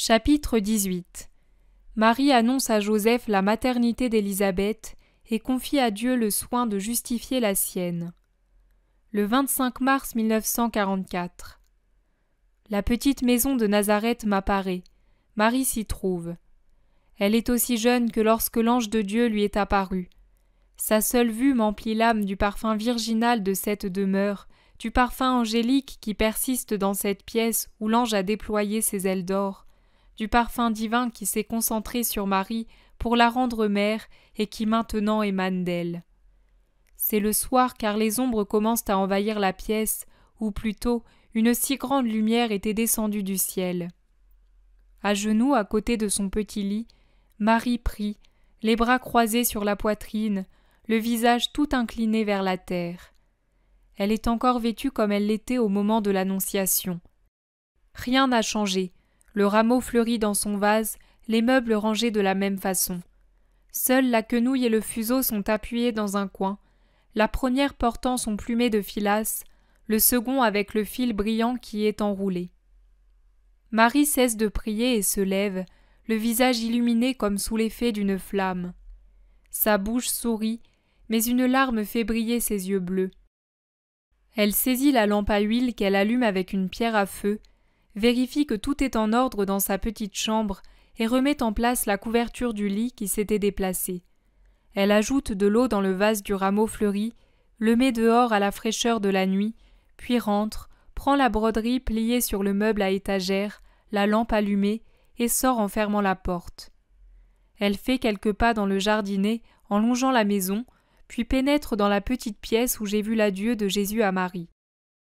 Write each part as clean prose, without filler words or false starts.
Chapitre 18. Marie annonce à Joseph la maternité d'Élisabeth et confie à Dieu le soin de justifier la sienne. Le 25 mars 1944. La petite maison de Nazareth m'apparaît. Marie s'y trouve. Elle est aussi jeune que lorsque l'ange de Dieu lui est apparu. Sa seule vue m'emplit l'âme du parfum virginal de cette demeure, du parfum angélique qui persiste dans cette pièce où l'ange a déployé ses ailes d'or, du parfum divin qui s'est concentré sur Marie pour la rendre mère et qui maintenant émane d'elle. C'est le soir car les ombres commencent à envahir la pièce, ou plutôt une si grande lumière était descendue du ciel. À genoux à côté de son petit lit, Marie prie, les bras croisés sur la poitrine, le visage tout incliné vers la terre. Elle est encore vêtue comme elle l'était au moment de l'Annonciation. Rien n'a changé, le rameau fleuri dans son vase, les meubles rangés de la même façon. Seuls la quenouille et le fuseau sont appuyés dans un coin, la première portant son plumet de filasse, le second avec le fil brillant qui est enroulé. Marie cesse de prier et se lève, le visage illuminé comme sous l'effet d'une flamme. Sa bouche sourit, mais une larme fait briller ses yeux bleus. Elle saisit la lampe à huile qu'elle allume avec une pierre à feu, vérifie que tout est en ordre dans sa petite chambre et remet en place la couverture du lit qui s'était déplacée. Elle ajoute de l'eau dans le vase du rameau fleuri, le met dehors à la fraîcheur de la nuit, puis rentre, prend la broderie pliée sur le meuble à étagère, la lampe allumée, et sort en fermant la porte. Elle fait quelques pas dans le jardinet en longeant la maison, puis pénètre dans la petite pièce où j'ai vu l'adieu de Jésus à Marie.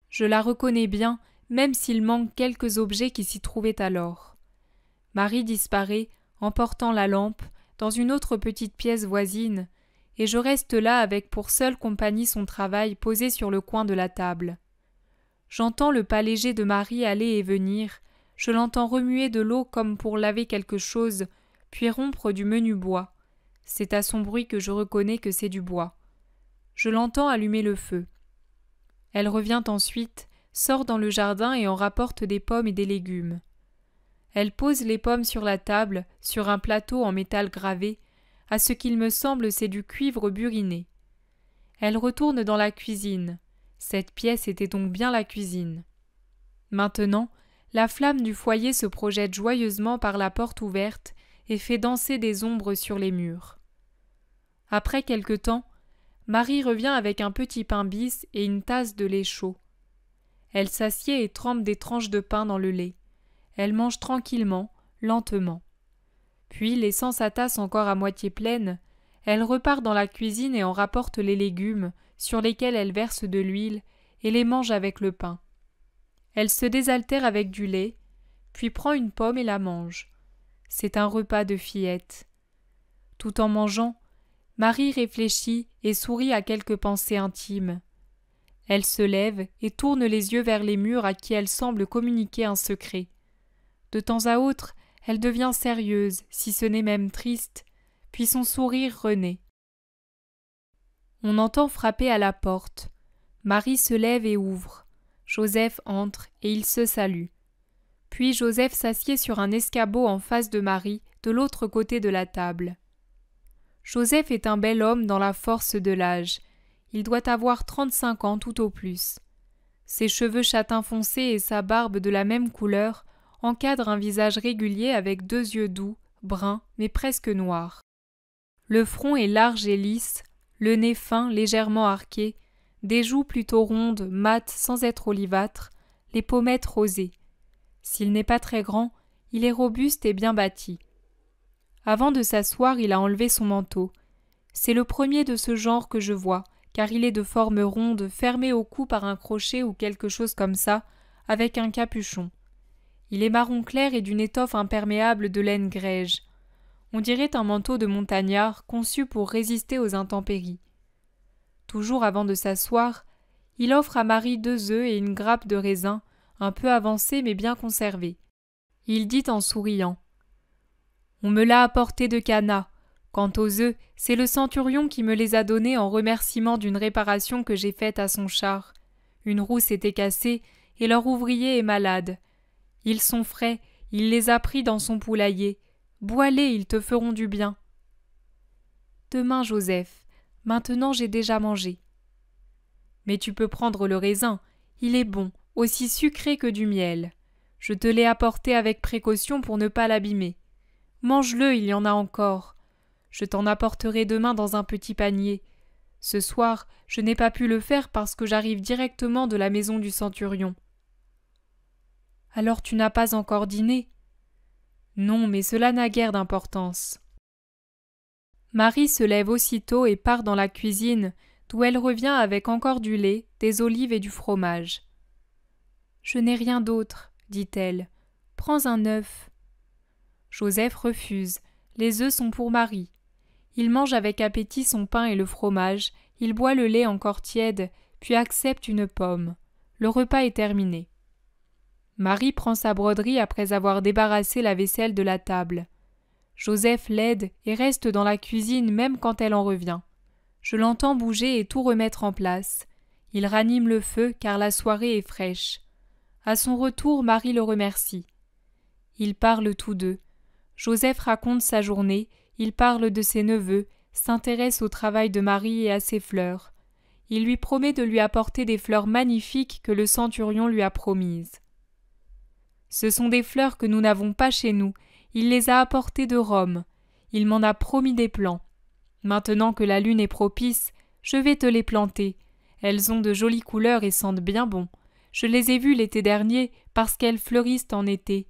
Je la reconnais bien, même s'il manque quelques objets qui s'y trouvaient alors. Marie disparaît, emportant la lampe, dans une autre petite pièce voisine, et je reste là avec pour seule compagnie son travail posé sur le coin de la table. J'entends le pas léger de Marie aller et venir, je l'entends remuer de l'eau comme pour laver quelque chose, puis rompre du menu bois. C'est à son bruit que je reconnais que c'est du bois. Je l'entends allumer le feu. Elle revient ensuite, sort dans le jardin et en rapporte des pommes et des légumes. Elle pose les pommes sur la table, sur un plateau en métal gravé. À ce qu'il me semble, c'est du cuivre buriné. Elle retourne dans la cuisine. Cette pièce était donc bien la cuisine. Maintenant, la flamme du foyer se projette joyeusement par la porte ouverte et fait danser des ombres sur les murs. Après quelque temps, Marie revient avec un petit pain bis et une tasse de lait chaud. Elle s'assied et trempe des tranches de pain dans le lait. Elle mange tranquillement, lentement. Puis, laissant sa tasse encore à moitié pleine, elle repart dans la cuisine et en rapporte les légumes, sur lesquels elle verse de l'huile, et les mange avec le pain. Elle se désaltère avec du lait, puis prend une pomme et la mange. C'est un repas de fillette. Tout en mangeant, Marie réfléchit et sourit à quelques pensées intimes. Elle se lève et tourne les yeux vers les murs à qui elle semble communiquer un secret. De temps à autre, elle devient sérieuse, si ce n'est même triste, puis son sourire renaît. On entend frapper à la porte. Marie se lève et ouvre. Joseph entre et ils se saluent. Puis Joseph s'assied sur un escabeau en face de Marie, de l'autre côté de la table. Joseph est un bel homme dans la force de l'âge. Il doit avoir 35 ans tout au plus. Ses cheveux châtain foncé et sa barbe de la même couleur encadrent un visage régulier avec 2 yeux doux, bruns, mais presque noirs. Le front est large et lisse, le nez fin, légèrement arqué, des joues plutôt rondes, mates sans être olivâtres, les pommettes rosées. S'il n'est pas très grand, il est robuste et bien bâti. Avant de s'asseoir, il a enlevé son manteau. C'est le premier de ce genre que je vois, car il est de forme ronde, fermé au cou par un crochet ou quelque chose comme ça, avec un capuchon. Il est marron clair et d'une étoffe imperméable de laine grège. On dirait un manteau de montagnard conçu pour résister aux intempéries. Toujours avant de s'asseoir, il offre à Marie 2 œufs et une grappe de raisin, un peu avancée mais bien conservée. Il dit en souriant « On me l'a apporté de Cana. Quant aux œufs, c'est le centurion qui me les a donnés en remerciement d'une réparation que j'ai faite à son char. Une roue s'était cassée et leur ouvrier est malade. Ils sont frais, Il les a pris dans son poulailler. Bois-les, ils te feront du bien. Demain, Joseph. Maintenant, j'ai déjà mangé. Mais tu peux prendre le raisin. Il est bon, aussi sucré que du miel. Je te l'ai apporté avec précaution pour ne pas l'abîmer. Mange-le, il y en a encore. Je t'en apporterai demain dans un petit panier. Ce soir, je n'ai pas pu le faire parce que j'arrive directement de la maison du centurion. Alors tu n'as pas encore dîné? Non, mais cela n'a guère d'importance. Marie se lève aussitôt et part dans la cuisine, d'où elle revient avec encore du lait, des olives et du fromage. « Je n'ai rien d'autre, dit-elle. Prends un œuf. » Joseph refuse. Les œufs sont pour Marie. Il mange avec appétit son pain et le fromage, il boit le lait encore tiède, puis accepte une pomme. Le repas est terminé. Marie prend sa broderie après avoir débarrassé la vaisselle de la table. Joseph l'aide et reste dans la cuisine même quand elle en revient. Je l'entends bouger et tout remettre en place. Il ranime le feu car la soirée est fraîche. À son retour, Marie le remercie. Ils parlent tous deux. Joseph raconte sa journée, il parle de ses neveux, s'intéresse au travail de Marie et à ses fleurs. Il lui promet de lui apporter des fleurs magnifiques que le centurion lui a promises. Ce sont des fleurs que nous n'avons pas chez nous. Il les a apportées de Rome. Il m'en a promis des plants. Maintenant que la lune est propice, je vais te les planter. Elles ont de jolies couleurs et sentent bien bon. Je les ai vues l'été dernier parce qu'elles fleurissent en été.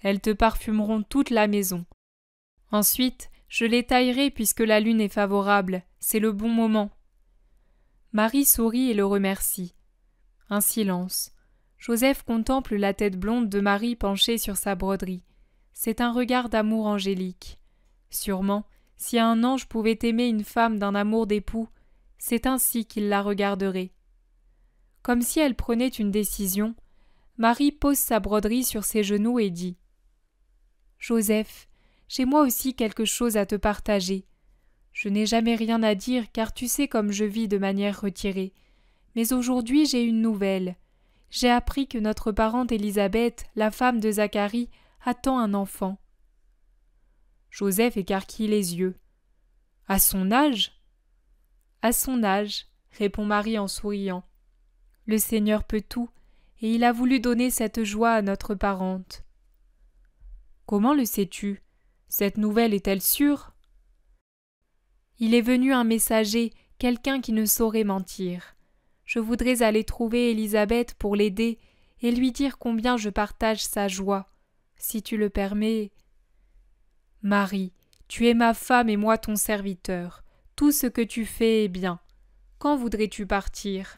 Elles te parfumeront toute la maison. Ensuite, je les taillerai puisque la lune est favorable. C'est le bon moment. Marie sourit et le remercie. Un silence. Joseph contemple la tête blonde de Marie penchée sur sa broderie. C'est un regard d'amour angélique. Sûrement, si un ange pouvait aimer une femme d'un amour d'époux, c'est ainsi qu'il la regarderait. Comme si elle prenait une décision, Marie pose sa broderie sur ses genoux et dit « Joseph, j'ai moi aussi quelque chose à te partager. Je n'ai jamais rien à dire car tu sais comme je vis de manière retirée. Mais aujourd'hui j'ai une nouvelle. J'ai appris que notre parente Élisabeth, la femme de Zacharie, attend un enfant. » Joseph écarquille les yeux. « À son âge ?» ?»« À son âge, » répond Marie en souriant. « Le Seigneur peut tout, et il a voulu donner cette joie à notre parente. »« Comment le sais-tu ? Cette nouvelle est-elle sûre ?»« Il est venu un messager, quelqu'un qui ne saurait mentir. Je voudrais aller trouver Élisabeth pour l'aider et lui dire combien je partage sa joie. Si tu le permets... » « Marie, tu es ma femme et moi ton serviteur. Tout ce que tu fais est bien. Quand voudrais-tu partir ? » ?»«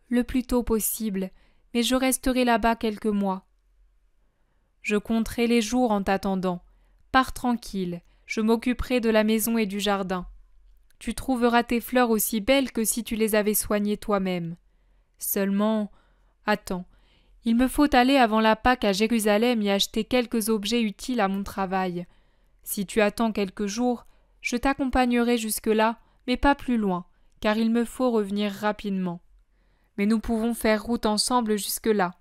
Le plus tôt possible, mais je resterai là-bas quelques mois. »« Je compterai les jours en t'attendant. Pars tranquille, je m'occuperai de la maison et du jardin. Tu trouveras tes fleurs aussi belles que si tu les avais soignées toi-même. Seulement, attends, il me faut aller avant la Pâque à Jérusalem y acheter quelques objets utiles à mon travail. Si tu attends quelques jours, je t'accompagnerai jusque-là, mais pas plus loin, car il me faut revenir rapidement. Mais nous pouvons faire route ensemble jusque-là.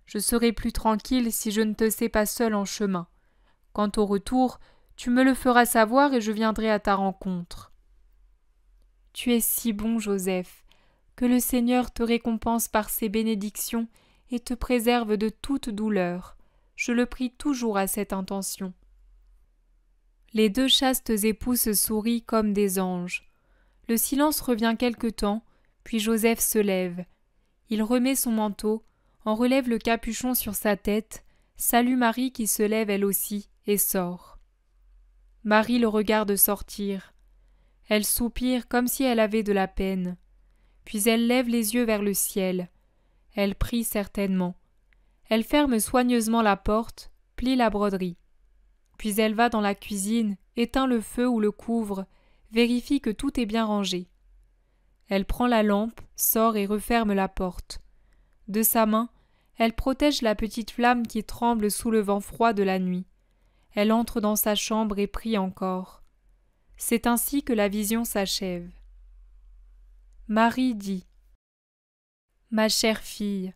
Je serai plus tranquille si je ne te sais pas seul en chemin. Quant au retour, tu me le feras savoir et je viendrai à ta rencontre. » « Tu es si bon, Joseph, que le Seigneur te récompense par ses bénédictions et te préserve de toute douleur. Je le prie toujours à cette intention. » Les deux chastes époux se sourient comme des anges. Le silence revient quelque temps, puis Joseph se lève. Il remet son manteau, en relève le capuchon sur sa tête, salue Marie qui se lève elle aussi et sort. Marie le regarde sortir. Elle soupire comme si elle avait de la peine. Puis elle lève les yeux vers le ciel. Elle prie certainement. Elle ferme soigneusement la porte, plie la broderie. Puis elle va dans la cuisine, éteint le feu ou le couvre, vérifie que tout est bien rangé. Elle prend la lampe, sort et referme la porte. De sa main, elle protège la petite flamme qui tremble sous le vent froid de la nuit. Elle entre dans sa chambre et prie encore. C'est ainsi que la vision s'achève. Marie dit : « Ma chère fille,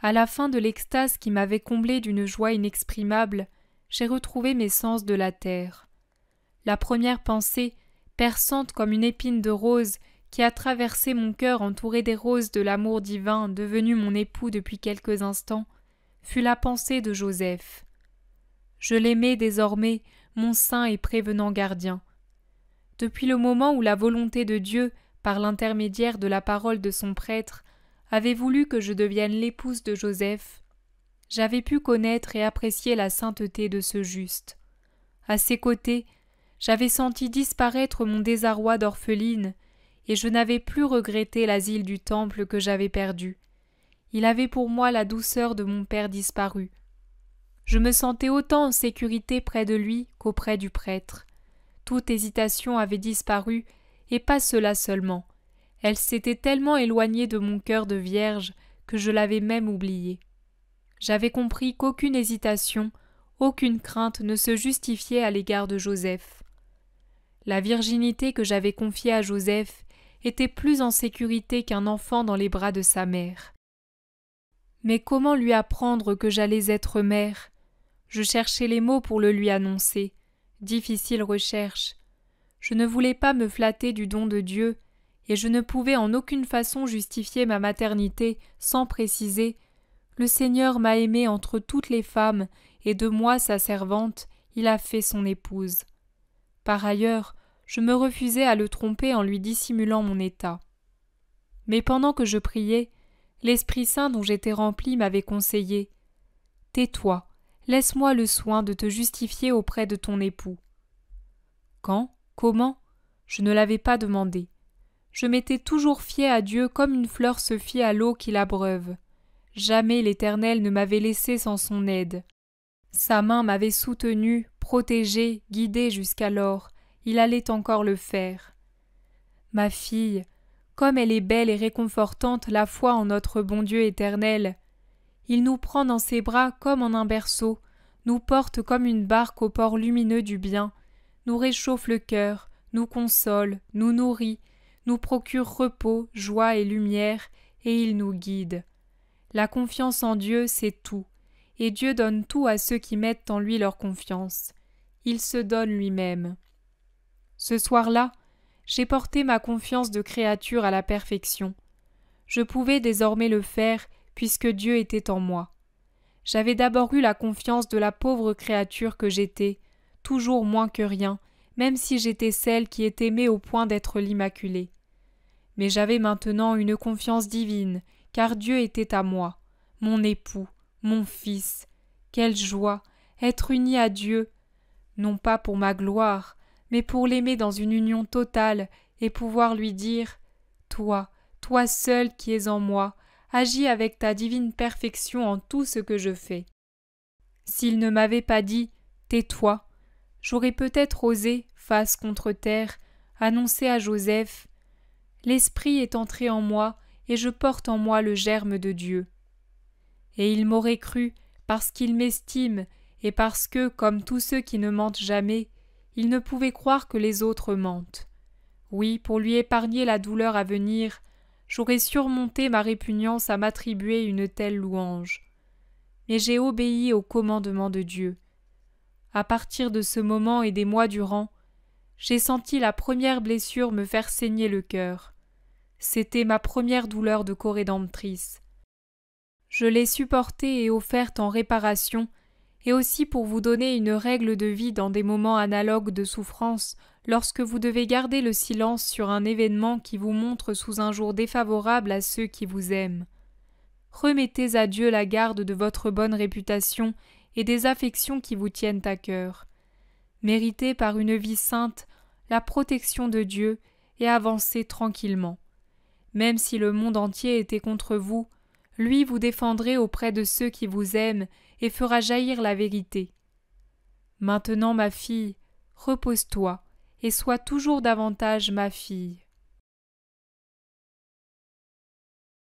À la fin de l'extase qui m'avait comblé d'une joie inexprimable, j'ai retrouvé mes sens de la terre. La première pensée, perçante comme une épine de rose, qui a traversé mon cœur entouré des roses de l'amour divin devenu mon époux depuis quelques instants, fut la pensée de Joseph. Je l'aimais désormais, mon saint et prévenant gardien. Depuis le moment où la volonté de Dieu, par l'intermédiaire de la parole de son prêtre, avait voulu que je devienne l'épouse de Joseph, j'avais pu connaître et apprécier la sainteté de ce juste. À ses côtés, j'avais senti disparaître mon désarroi d'orpheline, et je n'avais plus regretté l'asile du temple que j'avais perdu. Il avait pour moi la douceur de mon père disparu. Je me sentais autant en sécurité près de lui qu'auprès du prêtre. Toute hésitation avait disparu, et pas cela seulement. Elle s'était tellement éloignée de mon cœur de vierge que je l'avais même oubliée. J'avais compris qu'aucune hésitation, aucune crainte ne se justifiait à l'égard de Joseph. La virginité que j'avais confiée à Joseph était plus en sécurité qu'un enfant dans les bras de sa mère. Mais comment lui apprendre que j'allais être mère ? Je cherchais les mots pour le lui annoncer. Difficile recherche. Je ne voulais pas me flatter du don de Dieu, et je ne pouvais en aucune façon justifier ma maternité sans préciser « Le Seigneur m'a aimée entre toutes les femmes, et de moi, sa servante, il a fait son épouse. » Par ailleurs, je me refusais à le tromper en lui dissimulant mon état. Mais pendant que je priais, l'Esprit Saint dont j'étais rempli m'avait conseillé « Tais-toi, laisse-moi le soin de te justifier auprès de ton époux. » Quand ? Comment ? Je ne l'avais pas demandé. Je m'étais toujours fié à Dieu comme une fleur se fie à l'eau qui l'abreuve. Jamais l'Éternel ne m'avait laissé sans son aide. Sa main m'avait soutenu, protégé, guidé jusqu'alors. Il allait encore le faire. Ma fille, comme elle est belle et réconfortante la foi en notre bon Dieu éternel. Il nous prend dans ses bras comme en un berceau, nous porte comme une barque au port lumineux du bien, nous réchauffe le cœur, nous console, nous nourrit, nous procure repos, joie et lumière, et il nous guide. La confiance en Dieu, c'est tout, et Dieu donne tout à ceux qui mettent en lui leur confiance. Il se donne lui-même. Ce soir-là, j'ai porté ma confiance de créature à la perfection. Je pouvais désormais le faire, puisque Dieu était en moi. J'avais d'abord eu la confiance de la pauvre créature que j'étais, toujours moins que rien, même si j'étais celle qui est aimée au point d'être l'Immaculée. Mais j'avais maintenant une confiance divine, car Dieu était à moi, mon époux, mon fils. Quelle joie, être uni à Dieu, non pas pour ma gloire, mais pour l'aimer dans une union totale et pouvoir lui dire « Toi, toi seul qui es en moi, agis avec ta divine perfection en tout ce que je fais. » S'il ne m'avait pas dit « Tais-toi », j'aurais peut-être osé, face contre terre, annoncer à Joseph « L'Esprit est entré en moi et je porte en moi le germe de Dieu. » Et il m'aurait cru parce qu'il m'estime et parce que, comme tous ceux qui ne mentent jamais, il ne pouvait croire que les autres mentent. Oui, pour lui épargner la douleur à venir, j'aurais surmonté ma répugnance à m'attribuer une telle louange. Mais j'ai obéi au commandement de Dieu. À partir de ce moment et des mois durant, j'ai senti la première blessure me faire saigner le cœur. C'était ma première douleur de corédemptrice. Je l'ai supportée et offerte en réparation, et aussi pour vous donner une règle de vie dans des moments analogues de souffrance, lorsque vous devez garder le silence sur un événement qui vous montre sous un jour défavorable à ceux qui vous aiment. Remettez à Dieu la garde de votre bonne réputation et des affections qui vous tiennent à cœur. Méritez par une vie sainte la protection de Dieu et avancez tranquillement. Même si le monde entier était contre vous, lui vous défendrez auprès de ceux qui vous aiment et fera jaillir la vérité. Maintenant, ma fille, repose-toi et sois toujours davantage ma fille.